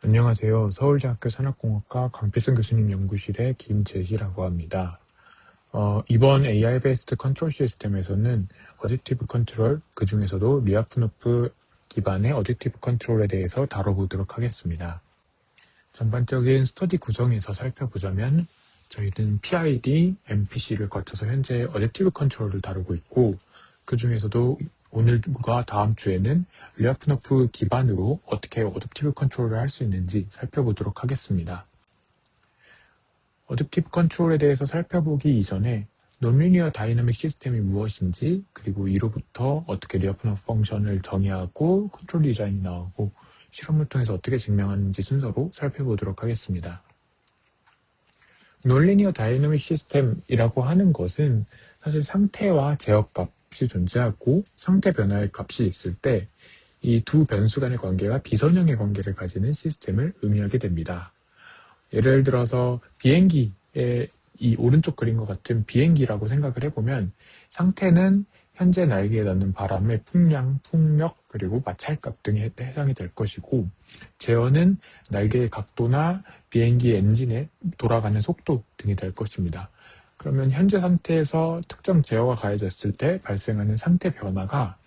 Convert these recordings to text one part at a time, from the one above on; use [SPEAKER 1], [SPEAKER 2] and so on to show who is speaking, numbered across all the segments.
[SPEAKER 1] 안녕하세요. 서울대학교 산업공학과 강필승 교수님 연구실의 김재희라고 합니다. 이번 AI 베이스드 컨트롤 시스템에서는 어댑티브 컨트롤, 그 중에서도 리아프노프 기반의 어댑티브 컨트롤에 대해서 다뤄보도록 하겠습니다. 전반적인 스터디 구성에서 살펴보자면 저희는 PID, MPC를 거쳐서 현재 어댑티브 컨트롤을 다루고 있고, 그 중에서도 오늘과 다음 주에는 리아프노프 기반으로 어떻게 어댑티브 컨트롤을 할 수 있는지 살펴보도록 하겠습니다. 어댑티브 컨트롤에 대해서 살펴보기 이전에 논리니어 다이나믹 시스템이 무엇인지, 그리고 이로부터 어떻게 리아프노프 펑션을 정의하고 컨트롤 디자인이 나오고 실험을 통해서 어떻게 증명하는지 순서로 살펴보도록 하겠습니다. 논리니어 다이나믹 시스템이라고 하는 것은 사실 상태와 제어값이 존재하고 상태 변화의 값이 있을 때 이 두 변수 간의 관계가 비선형의 관계를 가지는 시스템을 의미하게 됩니다. 예를 들어서 비행기의 이 오른쪽 그림과 같은 비행기라고 생각을 해보면 상태는 현재 날개에 닿는 바람의 풍량, 풍력, 그리고 마찰값 등에 해당이 될 것이고, 제어는 날개의 각도나 비행기 엔진의 돌아가는 속도 등이 될 것입니다. 그러면 현재 상태에서 특정 제어가 가해졌을 때 발생하는 상태 변화가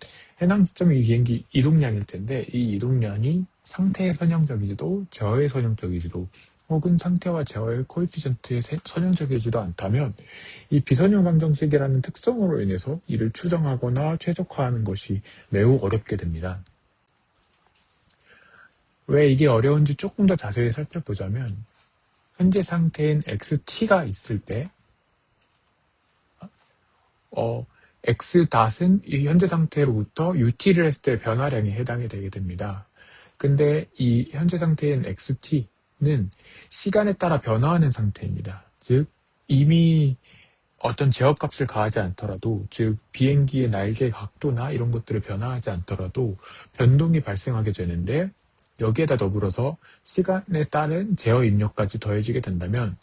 [SPEAKER 1] 해당 시점의 비행기 이동량일 텐데, 이 이동량이 상태의 선형적이지도 제어의 선형적이지도 혹은 상태와 제어의 코에피션트의 선형적이지도 않다면 이 비선형 방정식이라는 특성으로 인해서 이를 추정하거나 최적화하는 것이 매우 어렵게 됩니다. 왜 이게 어려운지 조금 더 자세히 살펴보자면, 현재 상태인 XT가 있을 때 X.은 이 현재 상태로부터 UT를 했을 때 변화량에 해당이 되게 됩니다. 근데 이 현재 상태인 XT는 시간에 따라 변화하는 상태입니다. 즉, 이미 어떤 제어값을 가하지 않더라도, 즉 비행기의 날개 각도나 이런 것들을 변화하지 않더라도 변동이 발생하게 되는데, 여기에다 더불어서 시간에 따른 제어 입력까지 더해지게 된다면,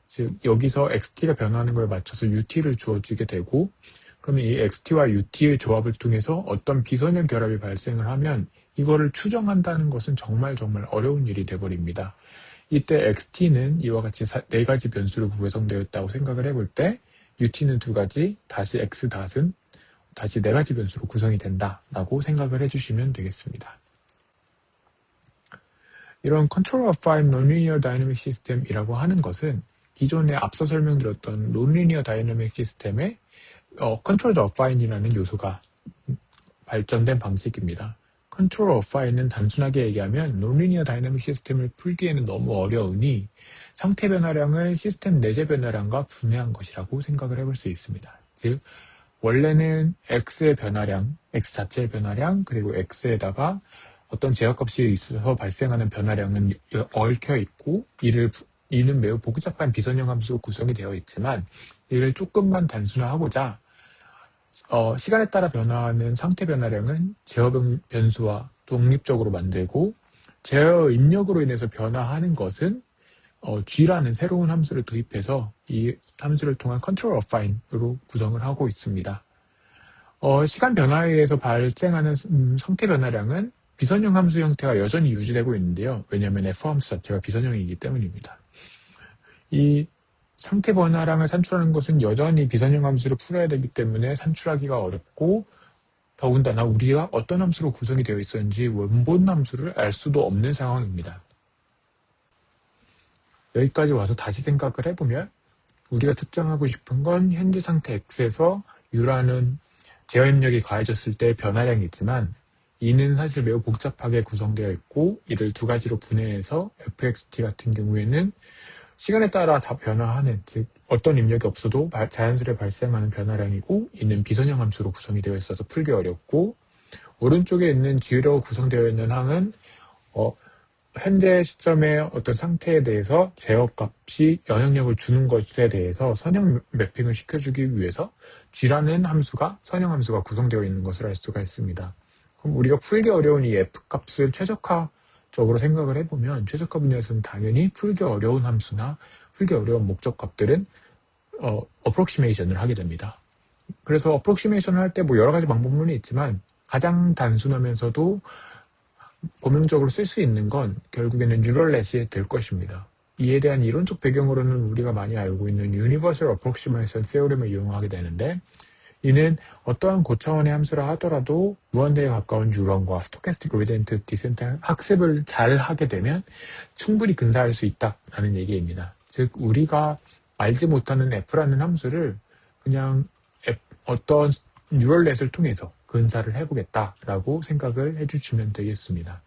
[SPEAKER 1] 즉 여기서 XT가 변화하는 거에 맞춰서 UT를 주어지게 되고, 그러면 이 XT와 UT의 조합을 통해서 어떤 비선형 결합이 발생을 하면 이거를 추정한다는 것은 정말 어려운 일이 돼버립니다. 이때 XT는 이와 같이 4가지 변수로 구성되어 있다고 생각을 해볼 때 UT는 2가지, 다시 X.은 다시 4가지 변수로 구성이 된다라고 생각을 해주시면 되겠습니다. 이런 Control of Five Non-Linear Dynamic System이라고 하는 것은 기존에 앞서 설명드렸던 Non-Linear Dynamic System의 Control of Five이라는 요소가 발전된 방식입니다. Control of Five는 단순하게 얘기하면 Non-Linear Dynamic System을 풀기에는 너무 어려우니 상태 변화량을 시스템 내재 변화량과 분해한 것이라고 생각을 해볼 수 있습니다. 즉, 원래는 X의 변화량, X 자체의 변화량, 그리고 X에다가 어떤 제어값이 있어서 발생하는 변화량은 얽혀 있고, 이는 매우 복잡한 비선형 함수로 구성이 되어 있지만, 이를 조금만 단순화하고자 시간에 따라 변화하는 상태 변화량은 제어 변수와 독립적으로 만들고, 제어 입력으로 인해서 변화하는 것은 G라는 새로운 함수를 도입해서 이 함수를 통한 Control of Fine으로 구성을 하고 있습니다. 시간 변화에 의해서 발생하는 상태 변화량은 비선형 함수 형태가 여전히 유지되고 있는데요. 왜냐하면 F함수 자체가 비선형이기 때문입니다. 이 상태 변화량을 산출하는 것은 여전히 비선형 함수를 풀어야 되기 때문에 산출하기가 어렵고, 더군다나 우리가 어떤 함수로 구성이 되어 있었는지 원본 함수를 알 수도 없는 상황입니다. 여기까지 와서 다시 생각을 해보면 우리가 특정하고 싶은 건 현재 상태 X에서 U라는 제어 입력이 가해졌을 때의 변화량이지만, 이는 사실 매우 복잡하게 구성되어 있고, 이를 2가지로 분해해서 FXT 같은 경우에는 시간에 따라 다 변화하는, 즉 어떤 입력이 없어도 자연스레 발생하는 변화량이고, 이는 비선형 함수로 구성이 되어 있어서 풀기 어렵고, 오른쪽에 있는 G로 구성되어 있는 항은 현재 시점의 어떤 상태에 대해서 제어값이 영향력을 주는 것에 대해서 선형 매핑을 시켜주기 위해서 G라는 함수가, 선형 함수가 구성되어 있는 것을 알 수가 있습니다. 그럼 우리가 풀기 어려운 이 F값을 최적화적으로 생각을 해보면, 최적화 분야에서는 당연히 풀기 어려운 함수나 풀기 어려운 목적값들은 어프록시메이션을 하게 됩니다. 그래서 어프록시메이션을 할 때 여러 가지 방법론이 있지만, 가장 단순하면서도 범용적으로 쓸 수 있는 건 결국에는 뉴럴넷이 될 것입니다. 이에 대한 이론적 배경으로는 우리가 많이 알고 있는 Universal Approximation Theorem을 이용하게 되는데, 이는 어떠한 고차원의 함수라 하더라도 무한대에 가까운 뉴런과 스토캐스틱 그레디언트 디센트 학습을 잘 하게 되면 충분히 근사할 수 있다라는 얘기입니다. 즉 우리가 알지 못하는 f라는 함수를 그냥 어떤 뉴럴넷을 통해서 근사를 해보겠다라고 생각을 해주시면 되겠습니다.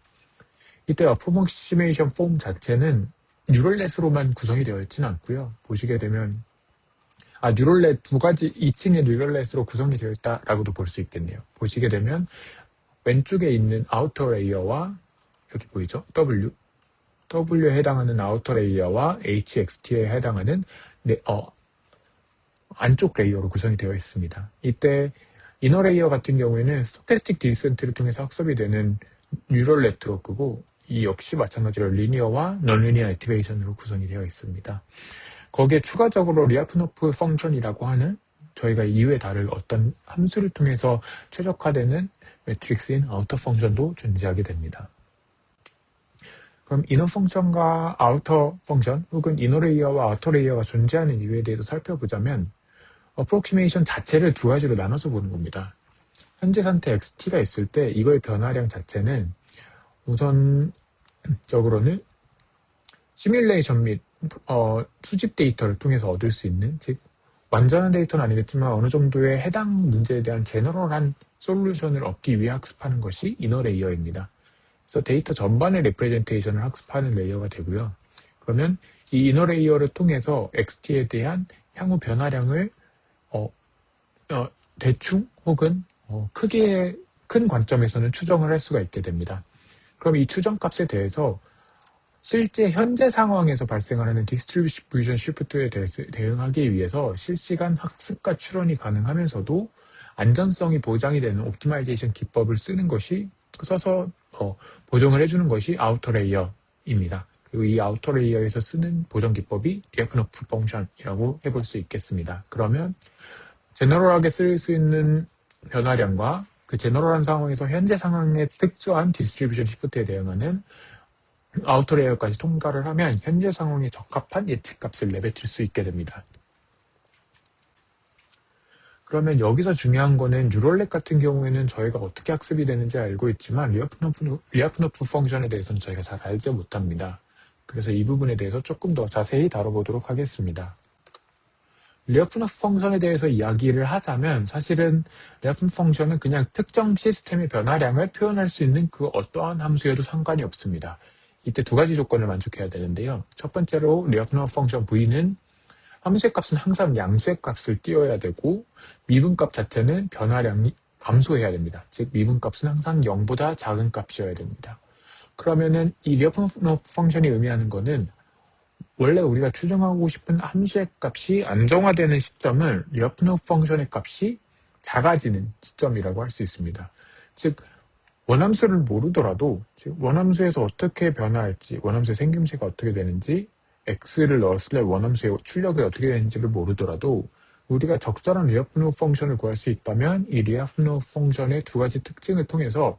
[SPEAKER 1] 이때 어프로크시메이션 폼 자체는 뉴럴넷으로만 구성이 되어 있지는 않고요. 보시게 되면 뉴럴넷 두 가지 2층의 뉴럴넷으로 구성이 되어 있다라고도 볼 수 있겠네요. 보시게 되면 왼쪽에 있는 아우터 레이어와 여기 보이죠? W에 해당하는 아우터 레이어와 HXT에 해당하는 안쪽 레이어로 구성이 되어 있습니다. 이때 이너 레이어 같은 경우에는 스토캐스틱 디센트를 통해서 학습이 되는 뉴럴 네트워크고 이 역시 마찬가지로 리니어와 넌리니어 액티베이션으로 구성이 되어 있습니다. 거기에 추가적으로 리아프노프 펑션이라고 하는 저희가 이후에 다룰 어떤 함수를 통해서 최적화되는 매트릭스인 아우터 펑션도 존재하게 됩니다. 그럼 이너 펑션과 아우터 펑션 혹은 이너 레이어와 아우터 레이어가 존재하는 이유에 대해서 살펴보자면 어프로크시메이션 자체를 두 가지로 나눠서 보는 겁니다. 현재 상태 XT가 있을 때 이거의 변화량 자체는 우선적으로는 시뮬레이션 및 수집 데이터를 통해서 얻을 수 있는, 즉 완전한 데이터는 아니겠지만 어느 정도의 해당 문제에 대한 제너럴한 솔루션을 얻기 위해 학습하는 것이 이너 레이어입니다. 그래서 데이터 전반의 레프레젠테이션을 학습하는 레이어가 되고요. 그러면 이 이너 레이어를 통해서 XT에 대한 향후 변화량을 대충 혹은 크게 큰 관점에서는 추정을 할 수가 있게 됩니다. 그럼 이 추정값에 대해서 실제 현재 상황에서 발생하는 디스트리뷰션 시프트에 대응하기 위해서 실시간 학습과 추론이 가능하면서도 안전성이 보장이 되는 옵티마이제이션 기법을 써서 보정을 해주는 것이 아우터 레이어입니다. 그리고 이 아우터 레이어에서 쓰는 보정 기법이 리아프노프 펑션이라고 해볼 수 있겠습니다. 그러면 제너럴하게 쓸 수 있는 변화량과 그 제너럴한 상황에서 현재 상황에 특수한 디스트리뷰션 시프트에 대응하는 아우터 레이어까지 통과를 하면 현재 상황에 적합한 예측값을 내뱉을 수 있게 됩니다. 그러면 여기서 중요한 거는 뉴럴넷 같은 경우에는 저희가 어떻게 학습이 되는지 알고 있지만 리아프노프 펑션에 대해서는 저희가 잘 알지 못합니다. 그래서 이 부분에 대해서 조금 더 자세히 다뤄보도록 하겠습니다. 리아프노프 펑션에 대해서 이야기를 하자면 사실은 리아프노프 펑션은 그냥 특정 시스템의 변화량을 표현할 수 있는 그 어떠한 함수여도 상관이 없습니다. 이때 두 가지 조건을 만족해야 되는데요. 첫 번째로 리아프노프 펑션 V는 함수의 값은 항상 양수의 값을 띄워야 되고 미분값 자체는 변화량이 감소해야 됩니다. 즉 미분값은 항상 0보다 작은 값이어야 됩니다. 그러면은 이 리아프노프 펑션이 의미하는 거는 원래 우리가 추정하고 싶은 함수의 값이 안정화되는 시점을 리아프노프 펑션의 값이 작아지는 시점이라고 할 수 있습니다. 즉 원함수를 모르더라도 원함수에서 어떻게 변화할지, 원함수의 생김새가 어떻게 되는지, x를 넣었을 때 원함수의 출력이 어떻게 되는지를 모르더라도 우리가 적절한 리아프노프 펑션을 구할 수 있다면 이 리아프노프 펑션의 두 가지 특징을 통해서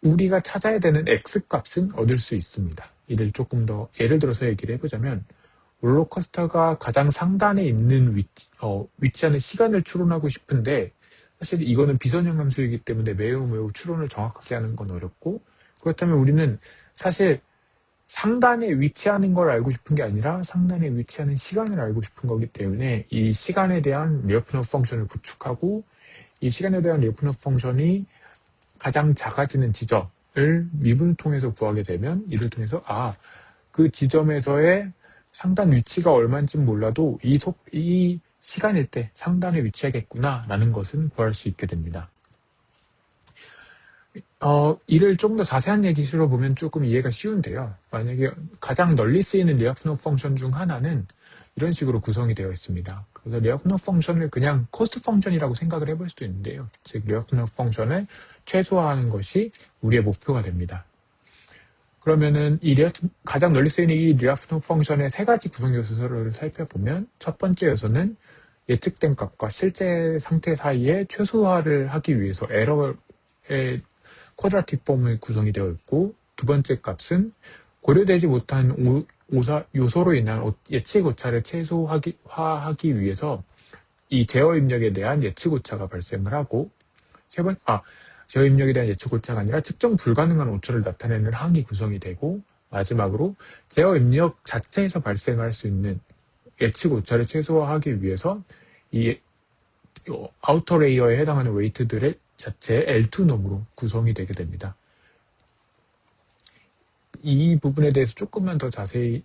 [SPEAKER 1] 우리가 찾아야 되는 x값은 얻을 수 있습니다. 이를 조금 더 예를 들어서 얘기를 해보자면 롤러코스터가 가장 상단에 있는 위치하는 시간을 추론하고 싶은데 사실 이거는 비선형 함수이기 때문에 매우 추론을 정확하게 하는 건 어렵고, 그렇다면 우리는 사실 상단에 위치하는 걸 알고 싶은 게 아니라 상단에 위치하는 시간을 알고 싶은 거기 때문에 이 시간에 대한 리아프노프 펑션을 구축하고 이 시간에 대한 리아프노프 펑션이 가장 작아지는 지점을 미분을 통해서 구하게 되면 이를 통해서 그 지점에서의 상단 위치가 얼마인지 몰라도 이 시간일 때 상단에 위치하겠구나 라는 것은 구할 수 있게 됩니다. 이를 좀 더 자세한 얘기로 보면 조금 이해가 쉬운데요. 만약에 가장 널리 쓰이는 리아프노프 펑션 중 하나는 이런 식으로 구성이 되어 있습니다. 그래서 리아프노프 펑션을 그냥 코스트 펑션이라고 생각을 해볼 수도 있는데요. 즉 리아프노프 펑션을 최소화하는 것이 우리의 목표가 됩니다. 그러면은 가장 널리 쓰이는 이 리아프노프 펑션의 세 가지 구성 요소를 살펴보면 첫 번째 요소는 예측된 값과 실제 상태 사이에 최소화를 하기 위해서 에러의 쿼드라틱 폼의 구성이 되어 있고, 두 번째 값은 고려되지 못한 요소로 인한 예측 오차를 최소화하기 위해서 이 제어 입력에 대한 예측 오차가 발생을 하고, 제어 입력에 대한 예측 오차가 아니라 측정 불가능한 오차를 나타내는 항이 구성이 되고, 마지막으로 제어 입력 자체에서 발생할 수 있는 예측 오차를 최소화하기 위해서 이 아우터 레이어에 해당하는 웨이트들의 자체 L2놈으로 구성이 되게 됩니다. 이 부분에 대해서 조금만 더 자세히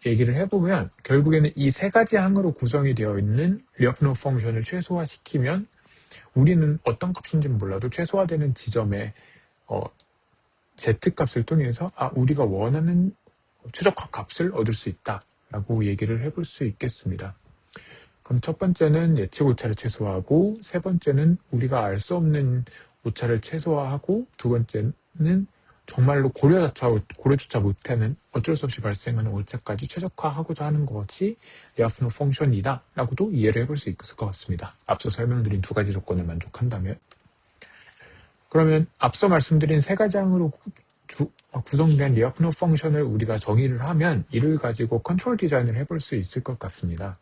[SPEAKER 1] 얘기를 해보면 결국에는 이 세 가지 항으로 구성이 되어 있는 리어프노 펑션을 최소화시키면 우리는 어떤 값인지는 몰라도 최소화되는 지점에 Z값을 통해서 우리가 원하는 최적화 값을 얻을 수 있다라고 얘기를 해볼 수 있겠습니다. 그럼 첫 번째는 예측 오차를 최소화하고, 세 번째는 우리가 알 수 없는 오차를 최소화하고, 두 번째는 정말로 고려조차 못하는 어쩔 수 없이 발생하는 오차까지 최적화하고자 하는 것이 리어프노 펑션이다 라고도 이해를 해볼 수 있을 것 같습니다. 앞서 설명드린 두 가지 조건을 만족한다면. 그러면 앞서 말씀드린 세 가지 항으로 구성된 리어프노 펑션을 우리가 정의를 하면 이를 가지고 컨트롤 디자인을 해볼 수 있을 것 같습니다.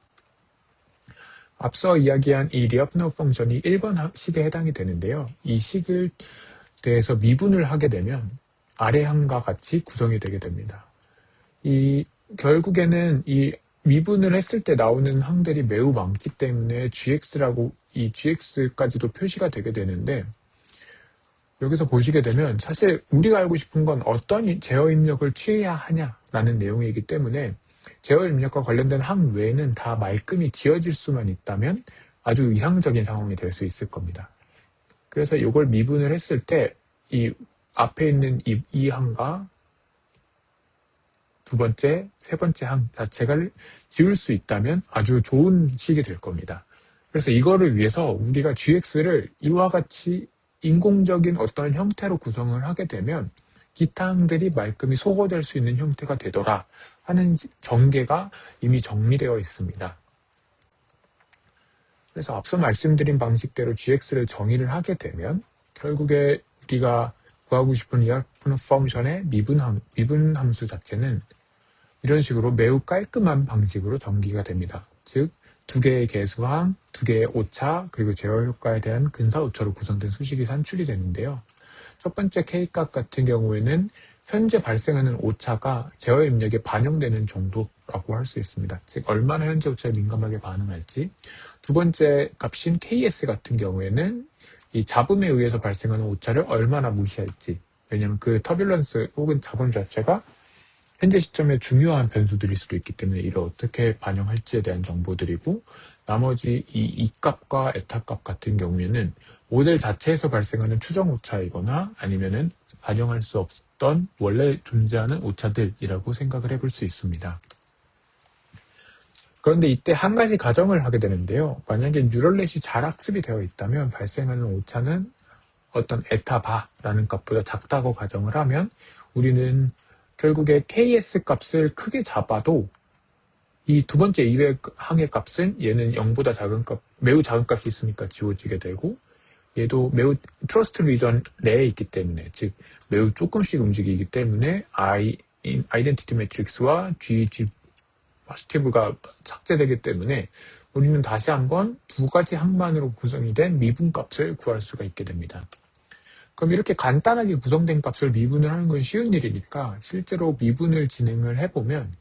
[SPEAKER 1] 앞서 이야기한 이 리어프노 펑션이 1번 식에 해당이 되는데요. 이 식을 대해서 미분을 하게 되면 아래 항과 같이 구성이 되게 됩니다. 결국에는 이 미분을 했을 때 나오는 항들이 매우 많기 때문에 GX라고 이 GX까지도 표시가 되게 되는데, 여기서 보시게 되면 사실 우리가 알고 싶은 건 어떤 제어 입력을 취해야 하냐라는 내용이기 때문에 제어 입력과 관련된 항 외에는 다 말끔히 지어질 수만 있다면 아주 이상적인 상황이 될 수 있을 겁니다. 그래서 이걸 미분을 했을 때 이 앞에 있는 이 항과 두 번째, 세 번째 항 자체를 지울 수 있다면 아주 좋은 식이 될 겁니다. 그래서 이거를 위해서 우리가 GX를 이와 같이 인공적인 어떤 형태로 구성을 하게 되면 기타 항들이 말끔히 소거될 수 있는 형태가 되더라 하는 전개가 이미 정리되어 있습니다. 그래서 앞서 말씀드린 방식대로 GX를 정의를 하게 되면 결국에 우리가 구하고 싶은 리어프노 펑션의 미분 함수 자체는 이런 식으로 매우 깔끔한 방식으로 전기가 됩니다. 즉, 두 개의 개수항, 두 개의 오차, 그리고 제어 효과에 대한 근사 오차로 구성된 수식이 산출이 되는데요. 첫 번째 K값 같은 경우에는 현재 발생하는 오차가 제어 입력에 반영되는 정도라고 할 수 있습니다. 즉, 얼마나 현재 오차에 민감하게 반응할지. 두 번째 값인 KS 같은 경우에는 이 잡음에 의해서 발생하는 오차를 얼마나 무시할지. 왜냐하면 그 터뷸런스 혹은 잡음 자체가 현재 시점에 중요한 변수들일 수도 있기 때문에 이를 어떻게 반영할지에 대한 정보들이고, 나머지 이 E값과 에타값 같은 경우에는 모델 자체에서 발생하는 추정 오차이거나 아니면은 반영할 수 없던 원래 존재하는 오차들이라고 생각을 해볼 수 있습니다. 그런데 이때 한 가지 가정을 하게 되는데요. 만약에 뉴럴넷이 잘 학습이 되어 있다면 발생하는 오차는 어떤 에타바라는 값보다 작다고 가정을 하면 우리는 결국에 KS 값을 크게 잡아도 이 두 번째 200 항의 값은 얘는 0보다 작은 값, 매우 작은 값이 있으니까 지워지게 되고, 얘도 매우 트러스트 리전 내에 있기 때문에, 즉 매우 조금씩 움직이기 때문에 아이덴티티 매트릭스와 GG 포지티브가 삭제되기 때문에 우리는 다시 한번 두 가지 항만으로 구성이 된 미분 값을 구할 수가 있게 됩니다. 그럼 이렇게 간단하게 구성된 값을 미분을 하는 건 쉬운 일이니까 실제로 미분을 진행을 해보면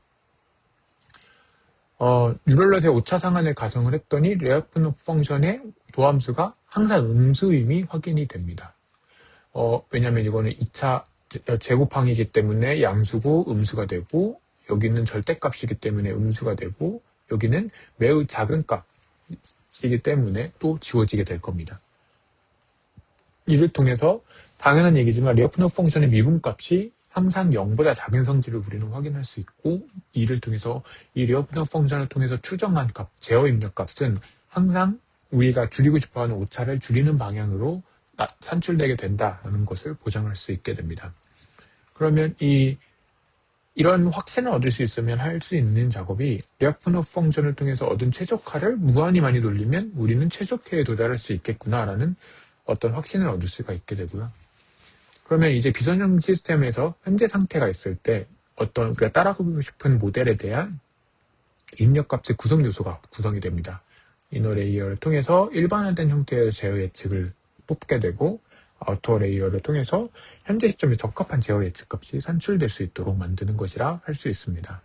[SPEAKER 1] 뉴럴넷의 오차 상한을 가정을 했더니 리어프노 펑션의 도함수가 항상 음수임이 확인이 됩니다. 왜냐하면 이거는 2차 제곱항이기 때문에 양수고 음수가 되고, 여기는 절대값이기 때문에 음수가 되고, 여기는 매우 작은 값이기 때문에 또 지워지게 될 겁니다. 이를 통해서 당연한 얘기지만 리어프노 펑션의 미분값이 항상 0보다 작은 성질을 우리는 확인할 수 있고, 이를 통해서 이 리어프노 펑션을 통해서 추정한 값, 제어 입력 값은 항상 우리가 줄이고 싶어하는 오차를 줄이는 방향으로 산출되게 된다는 것을 보장할 수 있게 됩니다. 그러면 이런 확신을 얻을 수 있으면 할 수 있는 작업이 리어프노 펑션을 통해서 얻은 최적화를 무한히 많이 돌리면 우리는 최적화에 도달할 수 있겠구나라는 어떤 확신을 얻을 수가 있게 되고요. 그러면 이제 비선형 시스템에서 현재 상태가 있을 때 어떤 우리가 따라가고 싶은 모델에 대한 입력값의 구성 요소가 구성이 됩니다. 이너 레이어를 통해서 일반화된 형태의 제어 예측을 뽑게 되고 아우터 레이어를 통해서 현재 시점에 적합한 제어 예측 값이 산출될 수 있도록 만드는 것이라 할 수 있습니다.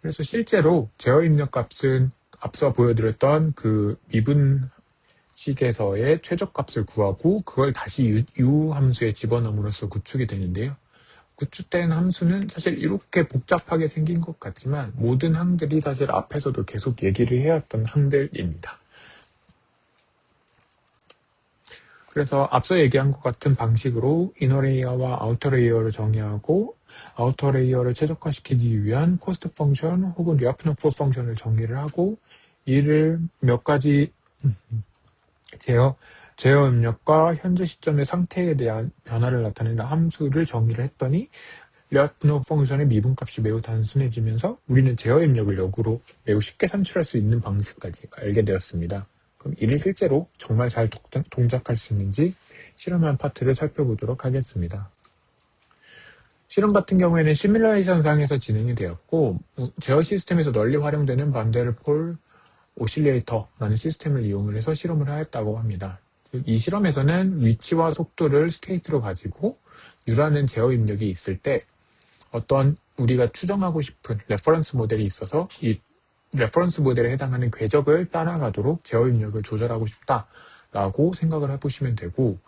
[SPEAKER 1] 그래서 실제로 제어 입력 값은 앞서 보여드렸던 그 미분식에서의 최저값을 구하고 그걸 다시 U 함수에 집어넣음으로써 구축이 되는데요. 구축된 함수는 사실 이렇게 복잡하게 생긴 것 같지만 모든 항들이 사실 앞에서도 계속 얘기를 해왔던 항들입니다. 그래서 앞서 얘기한 것 같은 방식으로 이너 레이어와 아우터 레이어를 정의하고 아우터 레이어를 최적화시키기 위한 코스트 펑션 혹은 리아프노프 펑션을 정의를 하고 이를 몇 가지 제어 입력과 현재 시점의 상태에 대한 변화를 나타내는 함수를 정의를 했더니 리아프노프 펑션의 미분값이 매우 단순해지면서 우리는 제어 입력을 역으로 매우 쉽게 산출할 수 있는 방식까지 알게 되었습니다. 그럼 이를 실제로 정말 잘 동작할 수 있는지 실험한 파트를 살펴보도록 하겠습니다. 실험 같은 경우에는 시뮬레이션상에서 진행이 되었고 제어 시스템에서 널리 활용되는 반데르폴 오실레이터라는 시스템을 이용을 해서 실험을 하였다고 합니다. 이 실험에서는 위치와 속도를 스테이트로 가지고 U라는 제어 입력이 있을 때 어떤 우리가 추정하고 싶은 레퍼런스 모델이 있어서 이 레퍼런스 모델에 해당하는 궤적을 따라가도록 제어 입력을 조절하고 싶다라고 생각을 해보시면 되고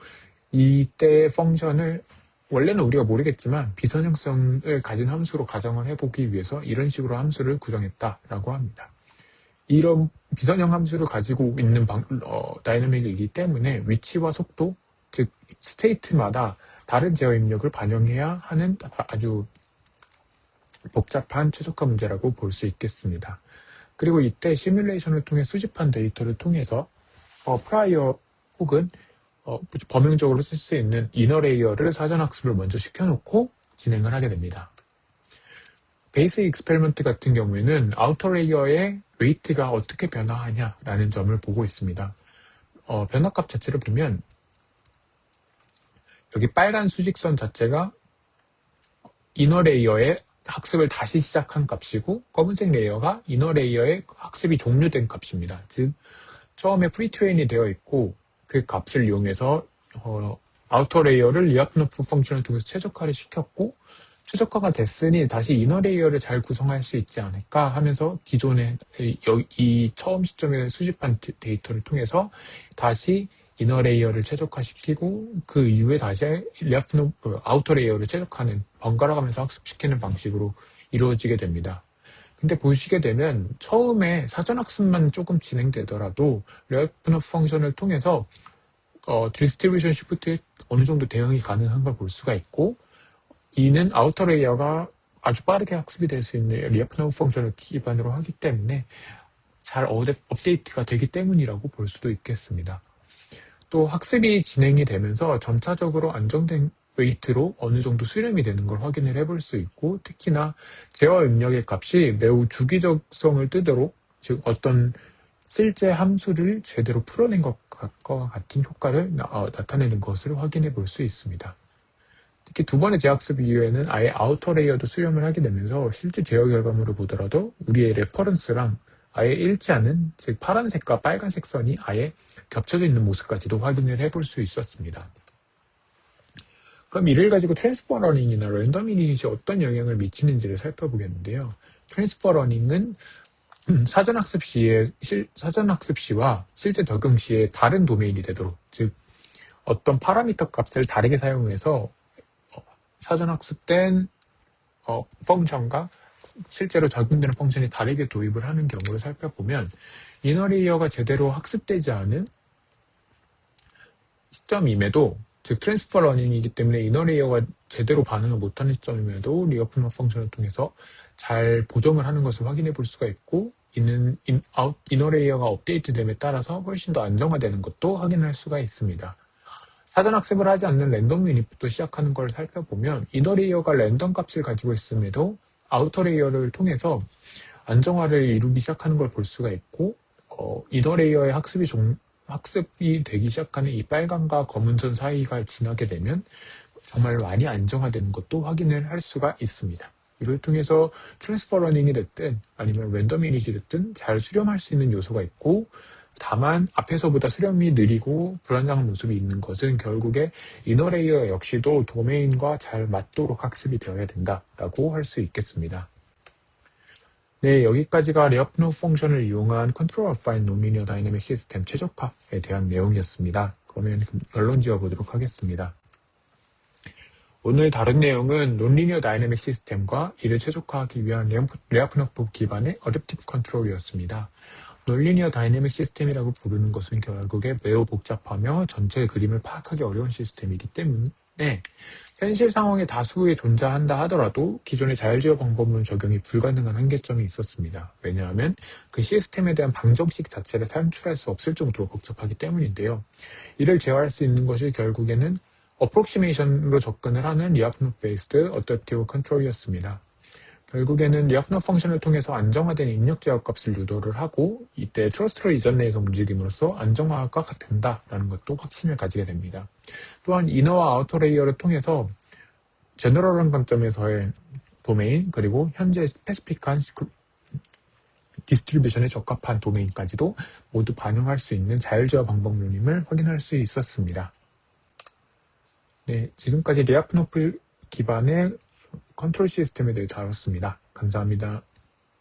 [SPEAKER 1] 이때 펑션을 원래는 우리가 모르겠지만 비선형성을 가진 함수로 가정을 해보기 위해서 이런 식으로 함수를 구성했다라고 합니다. 이런 비선형 함수를 가지고 있는 다이내믹이기 때문에 위치와 속도, 즉 스테이트마다 다른 제어 입력을 반영해야 하는 아주 복잡한 최적화 문제라고 볼 수 있겠습니다. 그리고 이때 시뮬레이션을 통해 수집한 데이터를 통해서 프라이어 혹은 범용적으로 쓸 수 있는 이너 레이어를 사전 학습을 먼저 시켜놓고 진행을 하게 됩니다. 베이스 익스페리먼트 같은 경우에는 아우터 레이어의 웨이트가 어떻게 변화하냐라는 점을 보고 있습니다. 변화값 자체를 보면 여기 빨간 수직선 자체가 이너 레이어의 학습을 다시 시작한 값이고 검은색 레이어가 이너 레이어의 학습이 종료된 값입니다. 즉 처음에 프리트레인이 되어 있고 그 값을 이용해서 아우터 레이어를 리아프노프 펑션을 통해서 최적화를 시켰고 최적화가 됐으니 다시 이너 레이어를 잘 구성할 수 있지 않을까 하면서 기존의 이 처음 시점에 수집한 데이터를 통해서 다시 이너 레이어를 최적화시키고 그 이후에 다시 아우터 레이어를 최적화하는 번갈아 가면서 학습시키는 방식으로 이루어지게 됩니다. 근데 보시게 되면 처음에 사전학습만 조금 진행되더라도 리아프노프 펑션을 통해서 디스트리뷰션 시프트에 어느 정도 대응이 가능한 걸 볼 수가 있고 이는 아우터 레이어가 아주 빠르게 학습이 될 수 있는 리아프노프 펑션을 기반으로 하기 때문에 잘 업데이트가 되기 때문이라고 볼 수도 있겠습니다. 또 학습이 진행이 되면서 점차적으로 안정된 웨이트로 어느 정도 수렴이 되는 걸 확인을 해볼 수 있고 특히나 제어 입력의 값이 매우 주기적성을 띠도록 즉 어떤 실제 함수를 제대로 풀어낸 것과 같은 효과를 나타내는 것을 확인해 볼 수 있습니다. 특히 두 번의 재학습 이후에는 아예 아우터 레이어도 수렴을 하게 되면서 실제 제어 결과물을 보더라도 우리의 레퍼런스랑 아예 일치하는 즉 파란색과 빨간색 선이 아예 겹쳐져 있는 모습까지도 확인을 해볼 수 있었습니다. 그럼 이를 가지고 트랜스퍼 러닝이나 랜덤 이닛이 어떤 영향을 미치는지를 살펴보겠는데요. 트랜스퍼 러닝은 사전학습 시와 실제 적용 시에 다른 도메인이 되도록 즉 어떤 파라미터 값을 다르게 사용해서 사전학습된 펑션과 실제로 적용되는 펑션이 다르게 도입을 하는 경우를 살펴보면 이너 레이어가 제대로 학습되지 않은 시점임에도 즉 트랜스퍼 러닝이기 때문에 이너 레이어가 제대로 반응을 못하는 시점임에도 리아프노프 펑션을 통해서 잘 보정을 하는 것을 확인해 볼 수가 있고 이너 레이어가 업데이트됨에 따라서 훨씬 더 안정화되는 것도 확인할 수가 있습니다. 사전 학습을 하지 않는 랜덤 유닛부터 시작하는 걸 살펴보면 이너 레이어가 랜덤 값을 가지고 있음에도 아우터 레이어를 통해서 안정화를 이루기 시작하는 걸 볼 수가 있고 이너 레이어의 학습이 학습이 되기 시작하는 이 빨간과 검은선 사이가 지나게 되면 정말 많이 안정화되는 것도 확인을 할 수가 있습니다. 이를 통해서 트랜스퍼 러닝이 됐든 아니면 랜덤 이니지 됐든 잘 수렴할 수 있는 요소가 있고, 다만 앞에서보다 수렴이 느리고 불안정한 모습이 있는 것은 결국에 이너 레이어 역시도 도메인과 잘 맞도록 학습이 되어야 된다라고 할 수 있겠습니다. 네, 여기까지가 레업노 펑션을 이용한 컨트롤 어파인 논리니어 다이내믹 시스템 최적화에 대한 내용이었습니다. 그러면 결론 지어보도록 하겠습니다. 오늘 다룬 내용은 논리니어 다이내믹 시스템과 이를 최적화하기 위한 레아프노프 기반의 어댑티브 컨트롤이었습니다. 논리니어 다이내믹 시스템이라고 부르는 것은 결국에 매우 복잡하며 전체 그림을 파악하기 어려운 시스템이기 때문에 현실 상황에 다수에 존재한다 하더라도 기존의 자율제어 방법론 적용이 불가능한 한계점이 있었습니다. 왜냐하면 그 시스템에 대한 방정식 자체를 탈출할 수 없을 정도로 복잡하기 때문인데요. 이를 제어할 수 있는 것이 결국에는 어프록시메이션으로 접근을 하는 리아프노 베이스드 어댑티브 컨트롤이었습니다. 결국에는 리아프노 펑션을 통해서 안정화된 입력 제어 값을 유도를 하고 이때 트러스트로 이전 내에서 움직임으로써 안정화가 된다라는 것도 확신을 가지게 됩니다. 또한 이너와 아우터 레이어를 통해서 제너럴한 관점에서의 도메인 그리고 현재 스페시픽한 디스트리뷰션에 적합한 도메인까지도 모두 반영할 수 있는 자율제어 방법론임을 확인할 수 있었습니다. 네, 지금까지 리아프노프 기반의 컨트롤 시스템에 대해 다뤘습니다. 감사합니다.